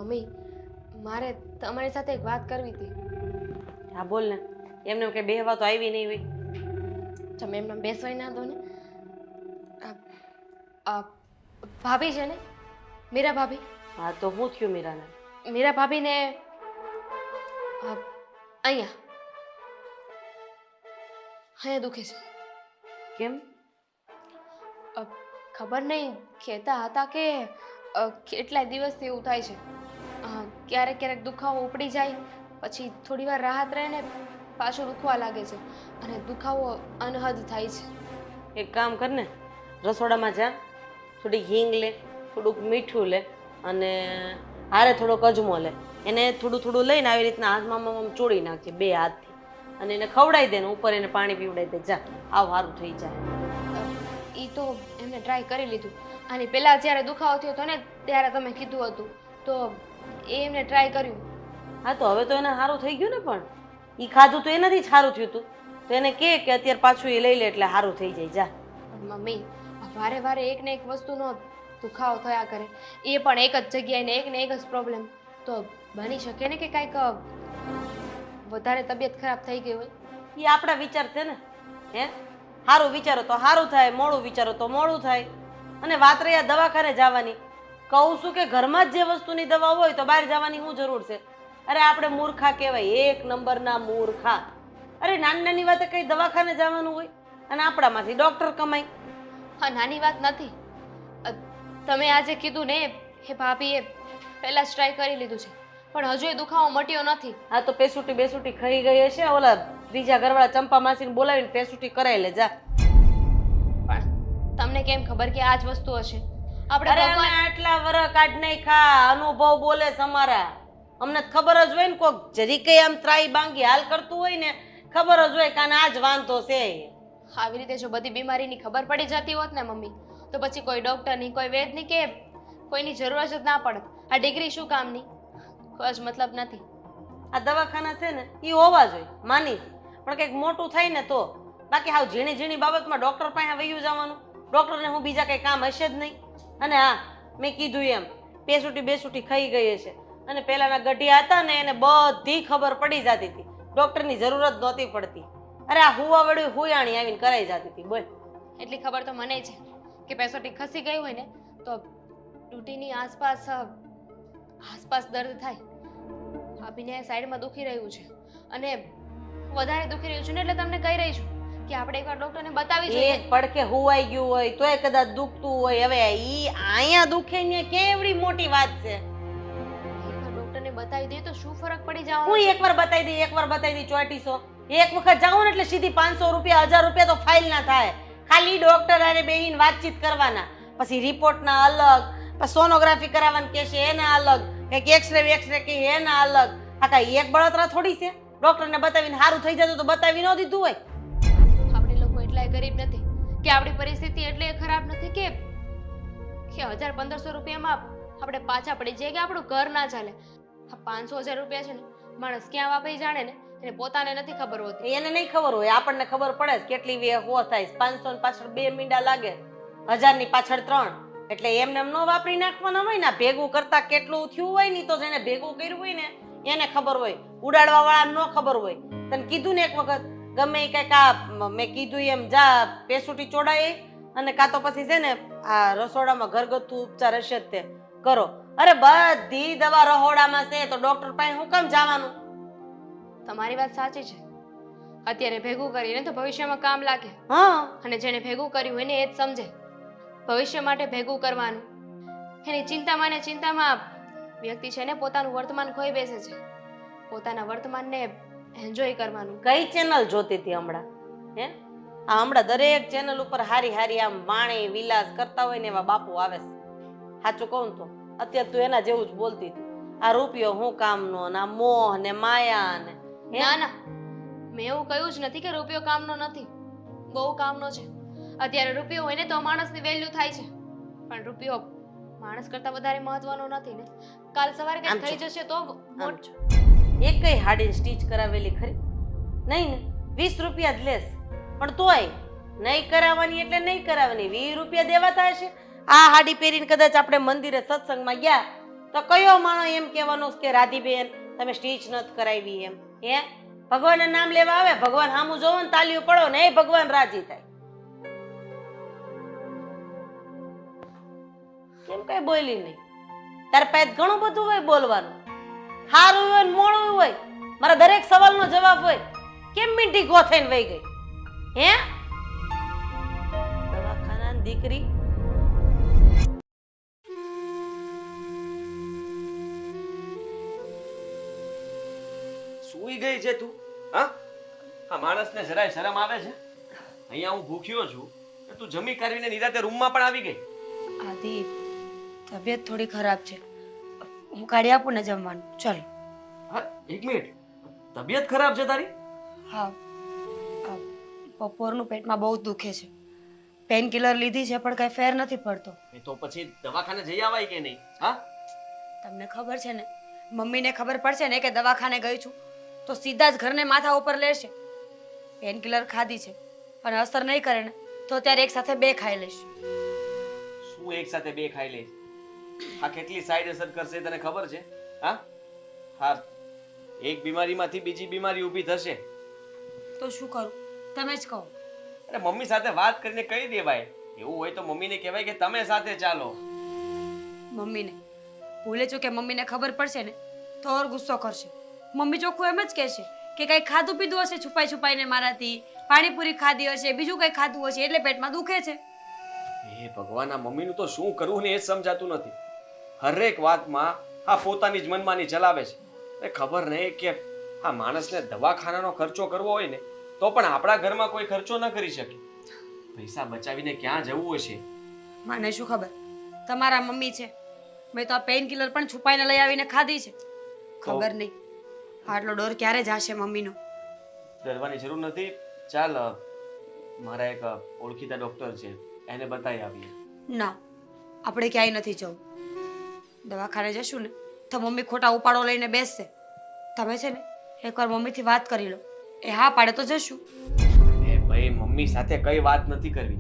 Mummy, મારે તમારી સાથે એક વાત કરવી હતી. હા બોલ ને. એમને કે બેહવા તો આવી નહીં હોય. તમે એમને બેસવાય ના દો ને. આ ભાભી છે ને, મીરા ભાભી. હા તો હું થયું મીરાને? મીરા ભાભીને અહીંયા અહીંયા દુખે છે. કેમ? ખબર નહીં, કહેતા હતા કે કેટલાય દિવસથી એવું થાય છે. ક્યારેક ક્યારેક દુખાવો ઉપડી જાય, પછી થોડી વાર રાહત રહે ને પાછું દુખવા લાગે છે, અને દુખાવો અનહદ થાય છે. એક કામ કર ને, રસોડામાં જા, થોડી હિંગ લે, થોડુંક મીઠું લે અને હારે થોડોક અજમો લે. એને થોડું થોડું લઈને આવી રીતના હાથમાં આમ ચોળી નાખજે બે હાથથી, અને એને ખવડાવી દે ને ઉપર એને પાણી પીવડાવી દે. જા, આવ સારું થઈ જાય. એ તો એમને ટ્રાય કરી લીધું. અને પહેલાં જ્યારે દુખાવો થયો હતો ને ત્યારે તમે કીધું હતું તો એ એમને ટ્રાય કર્યું. હા તો હવે તો એને સારું થઈ ગયું ને. પણ એ ખાધું તો એનાથી જ સારું થયું હતું. તો એને કે અત્યારે પાછું એ લઈ લે એટલે સારું થઈ જાય. જા. પણ મમ્મી, વારે વારે એક ને એક વસ્તુનો દુખાવો થયા કરે, એ પણ એક જ જગ્યાએ ને એક જ પ્રોબ્લેમ, તો બની શકે ને કે કાંઈક વધારે તબિયત ખરાબ થઈ ગઈ હોય. એ આપણા વિચાર છે ને. હે, સારું વિચારો તો સારું થાય, મોડું વિચારો તો મોડું થાય. અને વાત રહી આ દવાખાને જવાની, કહું છું કે ઘરમાં જ જે વસ્તુની દવા હોય તો બહાર જવાની શું જરૂર છે? અરે આપણે મૂર્ખા કહેવાય, એક નંબરના મૂર્ખા. અરે નાની નાની વાતે કઈ દવાખાને જવાનું હોય, અને આપણામાંથી ડોક્ટર કમાય. હા, નાની વાત નથી. તમે આજે કીધું ને એ ભાભીએ પહેલાં જ ટ્રાય કરી લીધું છે, પણ હજુ એ દુખાવો મટ્યો નથી. હા તો પેસુટી બેસુટી ખાઈ ગઈ હશે. ઓલા ત્રીજા ઘરવાળા ચંપા માસીને બોલાવીને પેસુટી કરાવી લે. જા. પણ તમને કેમ ખબર કે આ જ વસ્તુ હશે? આપણે અરે અમે આટલા વરહ કાઢ નહીં ખા, અનુભવ બોલે અમારા. અમને ખબર જ હોય ને, કોક જરી કઈ આમ ત્રાઈ બાંગી હાલ કરતું હોય ને, ખબર જ હોય કાને આ જ વાંધો છે. આવી રીતે જો બધી બીમારીની ખબર પડી જતી હોત ને મમ્મી, તો પછી કોઈ ડોક્ટરની, કોઈ વેદની કે કોઈની જરૂર જ ના પડત. આ ડિગ્રી શું કામની? કોઈ જ મતલબ નથી. આ દવાખાના છે ને એ હોવા જોઈએ, માની, પણ કંઈક મોટું થાય ને તો. બાકી હાવ ઝીણી ઝીણી બાબતમાં ડોક્ટર પાસે વયું જવાનું. ડોક્ટરને હું બીજા કંઈ કામ હશે જ નહીં. અને હા, મેં કીધું એમ પેસુટી બેસુટી ખાઈ ગઈ હશે. અને પહેલાના ગઢિયા હતા ને એને બધી ખબર પડી જતી હતી, ડોક્ટરની જરૂરત નહોતી પડતી. અરે આ હુવાવડી હુયાણી આવીને કરાઈ જતી હતી. બોલ. એટલી ખબર તો મને છે કે પેસોટી ખસી ગઈ હોય ને તો તૂટીની આસપાસ દર્દ થાય. ભાભીને સાઈડમાં દુખી રહ્યું છે અને વધારે દુખી રહ્યું છે ને, એટલે તમને કહી રહી છું કે આપણે એકવાર ડોક્ટરને બતાવી જોઈએ. એક પડકે હુવાઈ ગયું હોય તોય કદાચ દુખતું હોય. હવે ઈ અહીંયા દુખે ને કેવડી મોટી વાત છે. એકવાર ડોક્ટરને બતાવી દઈએ તો શું ફરક પડી જવાનો? હું એકવાર બતાવી દઈ 3400. એક વખત જાઉં ને એટલે સીધી 500 રૂપિયા 1000 રૂપિયા તો ફાઇલ ના થાય. ખાલી ડોક્ટર હારે બેહીને વાતચીત કરવાના. પછી રિપોર્ટના અલગ, પછી સોનોગ્રાફી કરાવવાનું કે છે એના અલગ, કંઈક એક્સરે કે એના અલગ. આ કાંઈ એક બળતરા થોડી છે? ડોક્ટરને બતાવીને સારું થઈ જતું તો બતાવી ન દીધું હોય? આપણે લોકો એટલાય ગરીબ નથી કે આપણી પરિસ્થિતિ એટલે ખરાબ નથી કે 1000-1500 રૂપિયામાં આપણે પાછા પડી જઈએ કે આપણું ઘર ના ચાલે. આ 500-1000 રૂપિયા છે ને, માણસ ક્યાં વાપરી જાણે ને એને પોતાને નથી ખબર હોતી. એને નહીં ખબર હોય, આપણને ખબર પડે કેટલી વે હો થાય. 500 ની પાછળ 2 મીંડા લાગે, 1000 ની પાછળ 3. એટલે એમને એમ ન વાપરી નાખવાના હોય ને. ભેગું કરતા કેટલું થયું હોય ને તો જેને ભેગું કર્યું હોય ને એને ખબર હોય, ઉડાડવા વાળા ન ખબર હોય. તને કીધું ને એક વખત, ગમે એ કંઈક આ મેં કીધું એમ જા પેસુટી ચોડાય, અને કાં તો પછી છે ને આ રસોડામાં ઘરગથ્થુ ઉપચાર હશે જ તે કરો. અરે બધી દવા રહોડામાં છે તો ડોક્ટર પાસે હું કામ જવાનું? તમારી વાત સાચી છે. અત્યારે ભેગું કરીને તો ભવિષ્યમાં કામ લાગે. હા, અને જેને ભેગું કર્યું હોય ને એ જ સમજે ભવિષ્ય માટે ભેગું કરવાનું. એની ચિંતામાં વ્યક્તિ છે ને પોતાનું વર્તમાન ખોઈ બેસે છે. પોતાના વર્તમાનને એન્જોય કરવાનું. કઈ ચેનલ જોતી હતી હમણાં? હે, આ હમણાં દરેક ચેનલ ઉપર હારી આમ વાણી વિલાસ કરતા હોય ને એવા બાપુ આવે છે. સાચું કહું તો અત્યારે તું એના જેવું જ બોલતી હતી. આ રૂપિયો હું કામનો, ના મોહ ને માયા ને. ના, મેં એવું કહ્યું જ નથી કે રૂપિયો કામનો નથી. બહુ કામનો છે. અત્યારે રૂપિયો હોય ને તો માણસની વેલ્યુ થાય છે, પણ રૂપિયો માણસ કરતા વધારે મહત્વનો નથી ને. કાલ સવારે કંઈક થઈ જશે તો એક કઈ હાડી સ્ટીચ કરાવેલી ખરી? નહીં ને, 20 રૂપિયા જ લેસ. પણ તોય નહીં કરાવવાની એટલે નહીં કરાવવાની, 20 રૂપિયા દેવાતા હશે. આ હાડી પહેરીને કદાચ આપણે મંદિરે સત્સંગમાં ગયા તો કયો માણો એમ કહેવાનો કે રાધીબેન તમે સ્ટીચ નથી કરાવી એમ? હે, ભગવાનનું નામ લેવા આવે, ભગવાન સામું જોવો ને તાલીઓ પડો ને એ ભગવાન રાજી થાય. કેમ કઈ બોલી નહીં? તાર પાસે ઘણું બધું હોય બોલવાનું, સારું હોય ને મોડું હોય, મારા દરેક સવાલનો જવાબ હોય. કેમ મીઠી ગોથાઈને વહી ગઈ? હે, દવાખાનાની દીકરી. સૂઈ ગઈ છે તું? હા, આ માણસને જરાય શરમ આવે છે? અહીંયા હું ભૂખ્યો છું ને તું જમી કરીને નિરાતે રૂમમાં પણ આવી ગઈ. આદિ, તબિયત થોડી ખરાબ છે, હું કાઢી આપું ને જમવાનું. ચાલો. હા, એક મિનિટ. તબિયત ખરાબ છે તારી? હા, બપોરનું પેટમાં બહુ દુખે છે, પેન કિલર લીધી છે પણ કઈ ફેર નથી પડતો. એ તો પછી દવાખાને જઈ આવાય કે નહીં? હા, તમને ખબર છે ને, મમ્મીને ખબર પડશે ને કે દવાખાને ગઈ છું તો સીધા જ ઘરને માથા ઉપર લેશે. પેન કિલર ખાધી છે પણ અસર નહીં કરે ને તો ત્યારે એક સાથે બે ખાઈ લઈશ. શું એક સાથે બે ખાઈ લે? આ કેટલી સાઈડ અસર કરશે તને ખબર છે? હા હા, એક બીમારીમાંથી બીજી બીમારી ઊભી થશે. તો શું કરું, તમે જ કહો. અરે મમ્મી સાથે વાત કરીને કહી દેવાય. એવું હોય તો મમ્મીને કહેવાય કે તમે સાથે ચાલો. મમ્મીને ભૂલે છું કે મમ્મીને ખબર પડશે ને તો ઓર ગુસ્સો કરશે. મમ્મી ચોખ્ખું એમ જ કહેશે કે કંઈ ખાધું પીધું હશે છુપાઈ છુપાઈને મારાથી, પાણીપુરી ખાધી હશે, બીજું કંઈ ખાધું હશે એટલે પેટમાં દુખે છે. હે ભગવાન, આ મમ્મીનું તો શું કરવું ને એ જ સમજાતું નથી. હરેક વાતમાં આ પોતાની જ મનમાની ચલાવે છે. એ ખબર નહીં કે આ માણસને દવાખાનાનો ખર્ચો કરવો હોય ને તો પણ આપણા ઘરમાં કોઈ ખર્ચો ન કરી શકે. પૈસા બચાવીને ક્યાં જવું હશે? મને શું ખબર, તમારા મમ્મી છે. મેં તો આ પેઇન કિલર પણ છુપાઈને લઈ આવીને ખાધી છે. ખબર નહીં આટલો ડર ક્યારે જશે મમ્મીનો. ડરવાની જરૂર નથી. ચાલ, મારા એક ઓળખીતા ડોક્ટર છે, એને બતાવી આવીએ. ના, આપણે ક્યાંય નથી જવું. દવાખાને જશું ને તો મમ્મી ખોટા ઉપાડો લઈને બેસશે. તમે છે ને એકવાર મમ્મીથી વાત કરી લો, એ હા પાડે તો જશું. એ ભાઈ, મમ્મી સાથે કઈ વાત નથી કરવી.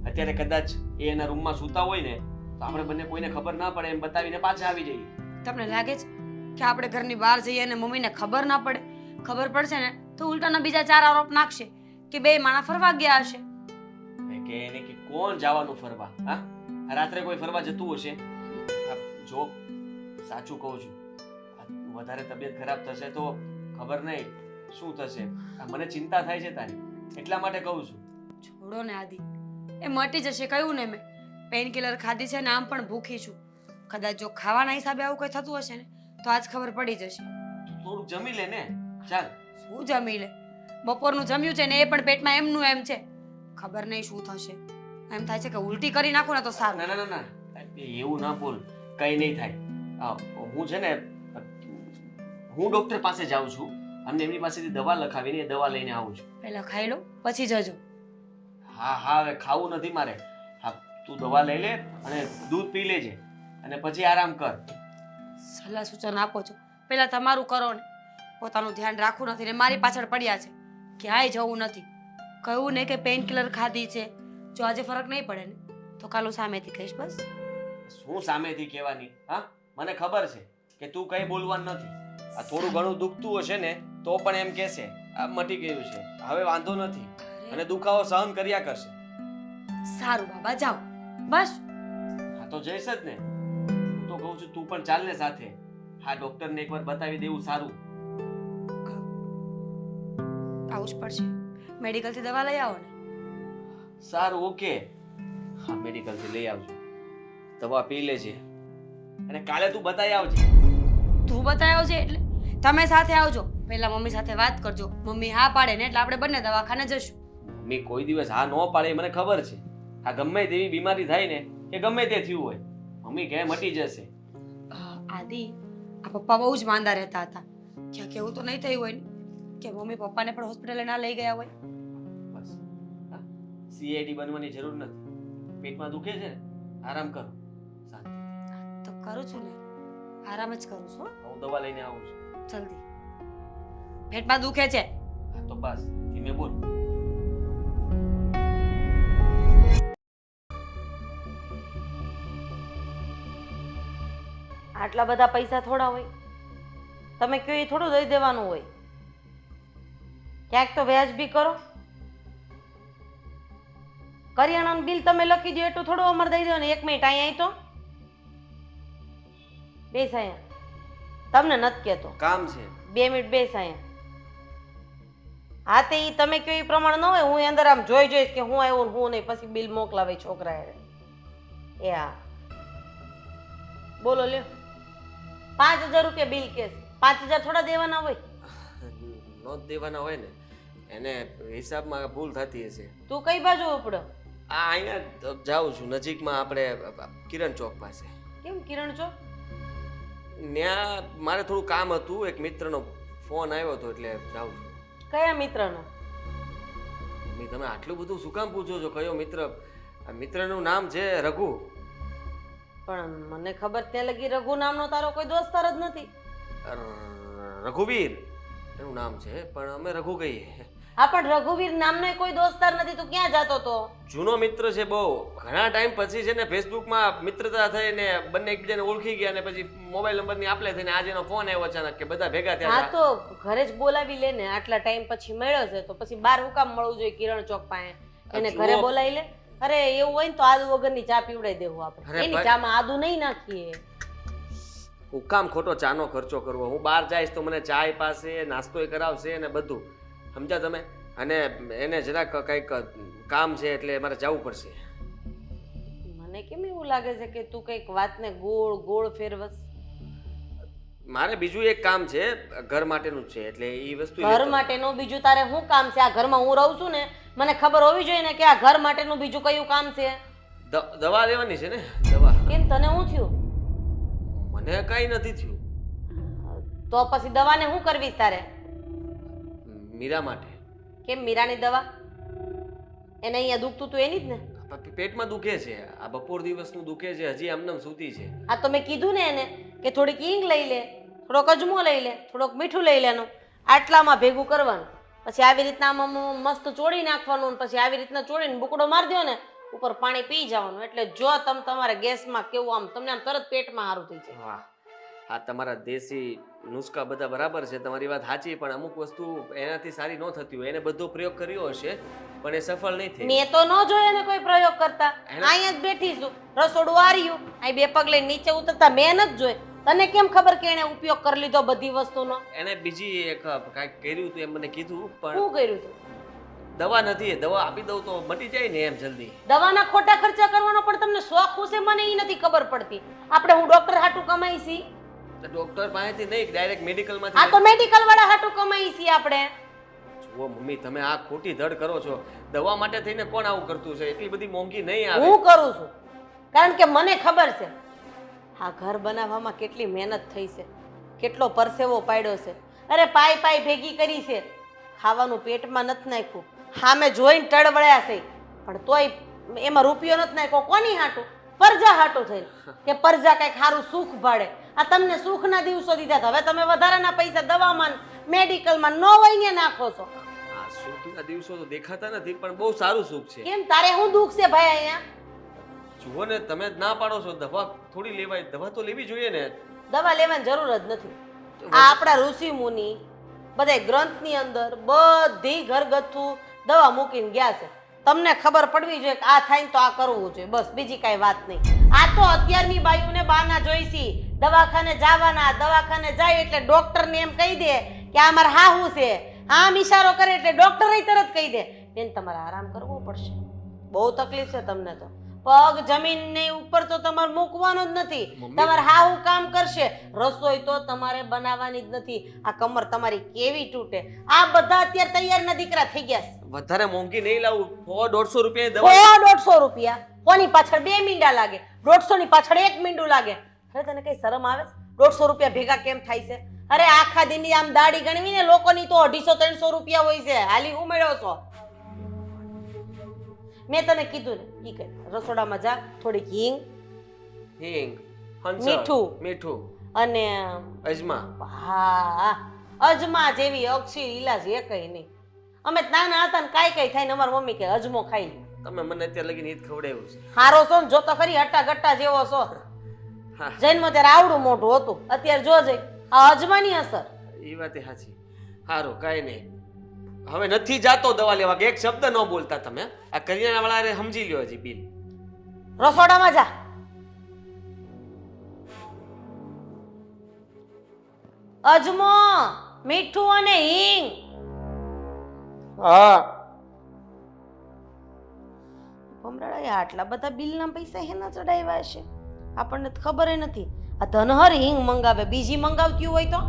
અત્યારે કદાચ એ એના રૂમમાં સૂતા હોય ને તો આપણે બંને કોઈને ખબર ના પડે એમ બતાવીને પાછા આવી જઈએ. તમને લાગે છે કે આપણે ઘરની બહાર જઈએ અને મમ્મીને ખબર ના પડે? ખબર પડશે ને તો ઉલટાના બીજા 4 આરોપ નાખશે કે બે માણા ફરવા ગયા હશે. કે એને કે કોણ જવાનું ફરવા? હા, રાત્રે કોઈ ફરવા જતું હશે? જો સાચું કહું છું, વધારે તબિયત ખરાબ થશે તો ખબર નહીં શું થશે. મને ચિંતા થાય છે તારી, એટલા માટે કહું છું. છોડો ને આદિ, એ મટી જશે. કહ્યું ને મેં, પેન કિલર ખાધી છે ને આમ પણ ભૂખી છું. કદાચ જો ખાવાના હિસાબે આવું કંઈ થતું હશે ને તો આજ ખબર પડી જશે. થોડુંક જમી લે ને. ચાલ. શું જમી લે? બપોરનું જમ્યું છે ને એ પણ પેટમાં એમનું એમ છે. ખબર નહીં શું થશે. એમ થાય છે કે ઉલટી કરી નાખું ને તો સારું. ના ના ના ના, એવું ના બોલ. કઈ નહીં થાય. હું છે ને, હું ડોક્ટર પાસે જાઉં છું અને એમની પાસેથી દવા લખાવીને એ દવા લઈને આવું છું. પહેલા ખાઈ લો પછી જજો. હા હા, હવે ખાવું નથી મારે. હા, તું દવા લઈ લે અને દૂધ પી લેજે અને પછી આરામ કર. સલાહ સૂચન આપો છો, પહેલા તમારું કરો ને. પોતાનું ધ્યાન રાખવું નથી ને મારી પાછળ પડ્યા છે. ક્યાંય જવું નથી. કહ્યું ને કે પેઇન કિલર ખાધી છે. જો આજે ફરક નહીં પડે ને તો કાલો સામેથી કહીશ. બસ. શું સામેથી કહેવાની? હા, મને ખબર છે કે તું કઈ બોલવાનું નથી. આ થોડું ઘણું દુખતું હશે ને તો પણ એમ કહેશે આ મટી ગયું છે, હવે વાંધો નથી, અને દુખાવો સહન કર્યા કરશે. સારું બાબા, જાઓ બસ. હા તો જઈશ જ ને. હું તો કહું છું તું પણ ચાલ ને સાથે. હા, ડોક્ટરને એકવાર બતાવી દેવું સારું. આવું જ પડશે. મેડિકલથી દવા લઈ આવો ને. સારું, ઓકે. હા, મેડિકલથી લઈ આવજો. દવા પી લેજે અને કાલે તું બતાવી આવજે. તું બતાવ્યો છે એટલે તમે સાથે આવજો. પહેલા મમ્મી સાથે વાત કરજો. મમ્મી હા પાડે ને એટલે આપણે બંને દવાખાને જશું. મમ્મી કોઈ દિવસ હા ન પાડે એ મને ખબર છે. આ ગમે તેવી બીમારી થાય ને કે ગમે તે થયું હોય, મમ્મી કહે મટી જશે. આદિ, આ પપ્પા બહુ જ માંદા રહેતા હતા. ક્યાં કેવું તો નહીં થયું હોય ને કે મમ્મી પપ્પાને પણ હોસ્પિટલે ના લઈ ગયા હોય? બસ, હા, સીઆઈડી બનવાની જરૂર નથી. પેટમાં દુખે છે ને, આરામ કરો. શાંતિ તો કરું છું ને, આરામ જ કરું છું. હું દવા લઈને આવું છું. જલ્દી. પેટમાં દુખે છે. હા તો બસ, ધીમે બોલ. આટલા બધા પૈસા થોડા હોય, તમે કહો એ થોડું દઈ દેવાનું હોય. ક્યાંક તો વ્યાજબી કરો. કરિયાણાનું બિલ તમે લખી દો એટલું થોડું અમારે દઈ દો ને. 1 મિનિટ અહીંયા તો બેસ અહીંયા. તમને નથી કહેતો, કામ છે. 2 મિનિટ બેસ અહીંયા. હા તે ઈ તમે કહો એ પ્રમાણે ન હોય, હું અંદર આમ જોઈશ કે હું આવ્યો ને હું નહીં, પછી બિલ મોકલાવે છોકરા એ. હા બોલો લ્યો. 5000 રૂપિયા બિલ કેસ. 5000 થોડા દેવાના હોય? નો દેવાના હોય ને, એને હિસાબમાં ભૂલ થતી હશે. તું કઈ બાજુ ઉપડો? આ અહીંયા જાઉં છું નજીકમાં, આપણે કિરણ ચોક પાસે. કેમ કિરણ છો? ત્યાં મારે થોડું કામ હતું, એક મિત્રનો ફોન આવ્યો હતો એટલે જાઉં છું. કયા મિત્રનો? મમ્મી તમે આટલું બધું શું કામ પૂછો છો? કયો મિત્ર? આ મિત્રનું નામ છે રઘુ. પણ મને ખબર ત્યાં લગી રઘુ નામનો તારો કોઈ દોસ્તાર જ નથી. રઘુવીર એનું નામ છે, પણ અમે રઘુ કહીએ. હા પણ રઘુવીર નામનો કોઈ દોસ્તાર નથી. તું ક્યાં જાતો તો? જૂનો મિત્ર છે બહુ. ઘણા ટાઈમ પછી છે ને ફેસબુકમાં મિત્રતા થઈને બંને એકબીજાને ઓળખી ગયા, અને પછી મોબાઈલ નંબરની આપલે થઈને આજે એનો ફોન આવ્યો અચાનક કે બધા ભેગા થયા. હા તો ઘરે જ બોલાવી લે ને. આટલા ટાઈમ પછી મળ્યો છે તો પછી બહાર હું કામ મળવું જોઈએ કિરણ ચોક પાસે? એને ઘરે બોલાવી લે. અરે એવું હોય ને તો આદુ વગરની ચા પીવડાવી દેવું આપણે. એની ચામાં આદુ નહીં નાખીએ. હું કામ ખોટો ચાનો ખર્ચો કરવો? હું બહાર જઈશ તો મને ચા પાસે નાસ્તોય કરાવશે અને બધું, સમજ્યા તમે? અને એને જરાક કંઈક કામ છે એટલે મારે જવું પડશે. મને કેમ એવું લાગે છે કે તું કંઈક વાતને ગોળ ગોળ ફેરવસ? મારે બીજું એક કામ છે, ઘર માટેનું છે, એટલે એ વસ્તુ. ઘર માટેનું બીજું તારે શું કામ છે? આ ઘરમાં હું રહું છું ને, મને ખબર હોવી જોઈએ ને કે આ ઘર માટેનું બીજું કયું કામ છે. દવા લેવાની છે ને. દવા. કેમ તને શું થયું? મને કઈ નથી થયું. તો પછી દવાને શું કરવી તારે? મીરા માટે. કેમ મીરાની દવા? એને અહીંયા દુખતું તું એની જ ને? પેટમાં દુખે છે, આ બપોર દિવસનું દુખે છે, હજી આમનામ સૂતી છે. આ તો મેં કીધું ને એને કે થોડીક હિંગ લઈ લે, થોડોક અજમો લઈ લે, થોડોક મીઠું લઈ લેનું, આટલામાં ભેગું કરવાનું. પછી આવી રીતના આમ મસ્ત ચોળી નાખવાનું, પછી આવી રીતના ચોળીને બુકડો મારી દો ને, ઉપર પાણી પી જવાનું. એટલે જો તમારે ગેસમાં કેવું આમ તમને આમ તરત પેટમાં સારું થઈ જાય. વાહ, આ તમારા દેશી નુસ્ખા બધા બરાબર છે, તમારી વાત સાચી, પણ અમુક વસ્તુ એનાથી સારી ન થતી હોય. એને બધો પ્રયોગ કર્યો હશે પણ એ સફળ નહીં થઈ. મેં તો ન જોયો એને કોઈ પ્રયોગ કરતા. અહીંયા જ બેઠી છું, રસોડું આર્યું, અહીં 2 પગ લઈને નીચે ઉતરતા મેં નથી જોઈ. તને કેમ ખબર કે એને ઉપયોગ કરી લીધો બધી વસ્તુનો? એને બીજી એક કાંઈક કર્યું હતું એમ મને કીધું, પણ શું કર્યું તું? દવા નથી. દવા આપી દઉં તો મટી જાય ને એમ જલ્દી. દવાના ખોટા ખર્ચા કરવાનો પણ તમને શોખ હશે, મને એ નથી ખબર પડતી. આપણે હું ડોક્ટર હાટું કમાઈ છી? ડોક્ટર પાસેથી નહીં, ડાયરેક્ટ મેડિકલમાંથી. આ તો મેડિકલ વાળા હાટું કમાઈ છી આપણે. જુઓ મમ્મી, તમે આ ખોટી ધડ કરો છો. દવા માટે થઈને કોણ આવું કરતું છે? એટલી બધી મોંઘી નહીં આવે. હું કરું છું કારણ કે મને ખબર છે આ ઘર બનાવવામાં કેટલી મહેનત થઈ છે, કેટલો પરસેવો પાડ્યો છે. અરે પાઈ પાઈ ભેગી કરી છે, ખાવાનું પેટમાં નથી નાખ્યું. હા મેં જોઈને ટળવળ્યા છે, પણ તોય એમાં રૂપિયો નથી નાખ્યો. કોની હાટું? પરજા હાટું થઈને કે પરજા કઈક સારું સુખ ભાડે. આ તમને સુખના દિવસો દીધા, હવે તમે વધારાના પૈસા દવામાં મેડિકલમાં ન હોય ને નાખો છો. આ સુખના દિવસો તો દેખાતા નથી, પણ બહુ સારું સુખ છે. કેમ તારે શું દુઃખ છે ભાઈ અહીંયા? જુઓ ને, તમે જ ના પાડો છો. દવા થોડી લેવાય, દવા તો લેવી જોઈએ ને. દવા લેવાની જરૂર જ નથી. આ આપણા ઋષિ મુનિ બધા ગ્રંથની અંદર બધી ઘરગથ્થુ દવા મૂકીને ગયા છે. તમને ખબર પડવી જોઈએ કે આ થાય તો આ કરવું જોઈએ, બસ બીજી કાંઈ વાત નહીં. આ તો અત્યારની બાયુને બાના જોઈશી દવાખાને જવાના. દવાખાને જાય એટલે ડોક્ટરને એમ કહી દે કે આ મારે હાહુ છે, આમ ઈશારો કરે એટલે ડોક્ટર તરત કહી દે બેન તમારે આરામ કરવો પડશે. બહુ તકલીફ છે તમને તો. પગ જમીનની ઉપર તો તમારે મૂકવાનો જ નથી. તમારે હાહુ કામ કરશે, રસોઈ તો તમારે બનાવવાની જ નથી. આ કમર તમારી કેવી તૂટે. આ બધા અત્યારે તૈયારના દીકરા થઈ ગયા છે. વધારે મોંઘી નહીં લાવું. 100-150 રૂપિયા દવા. 100-150 રૂપિયા? કોની પાછળ 2 મીંડા લાગે, 150 ની પાછળ 1 મીંડું લાગે. અરે તને કઈ શરમ આવે? 150 રૂપિયા ભેગા કેમ થાય છે? અરે આખા દિનની આમ દાડી ગણવીને લોકોની તો 250-300 રૂપિયા હોય છે. હાલી હું મેળવો છો? મેં તને કીધું ને ઈ કઈ રસોડામાં જા, થોડીક હિંગ, મીઠું અને અજમા. હા અજમા જેવી અક્ષી ઇલાજ એ કઈ નહીં. અમે નાના હતા ને કાંઈ કઈ થાય ને અમારી મમ્મી કે અજમો ખાઈ લે. તમે મને અત્યારે લગીને ઈ જ ખવડાવ્યું છે. હારો છો ને, જો તો ખરી હટ્ટા ગટ્ટા જેવો છો. હા. જન્મ ત્યારે આવડું મોટું હતું, અત્યારે જોજે આ અજમાની અસર. એ વાત સાચી. સારું કાંઈ નહીં, હવે નથી જાતો દવા લેવા કે એક શબ્દ ન બોલતા તમે. આ કરિયાણા વાળા સમજી લ્યો હજી બિલ. રસોડામાં જા. અજમો, મીઠું અને હિંગ. હા. ભમરાડાએ આટલા બધા બિલના પૈસા હેના ચડાવ્યા છે આપણને તો ખબર નથી. આ ધનહર હિંગ મંગાવે, બીજી મંગાવતી હોય તો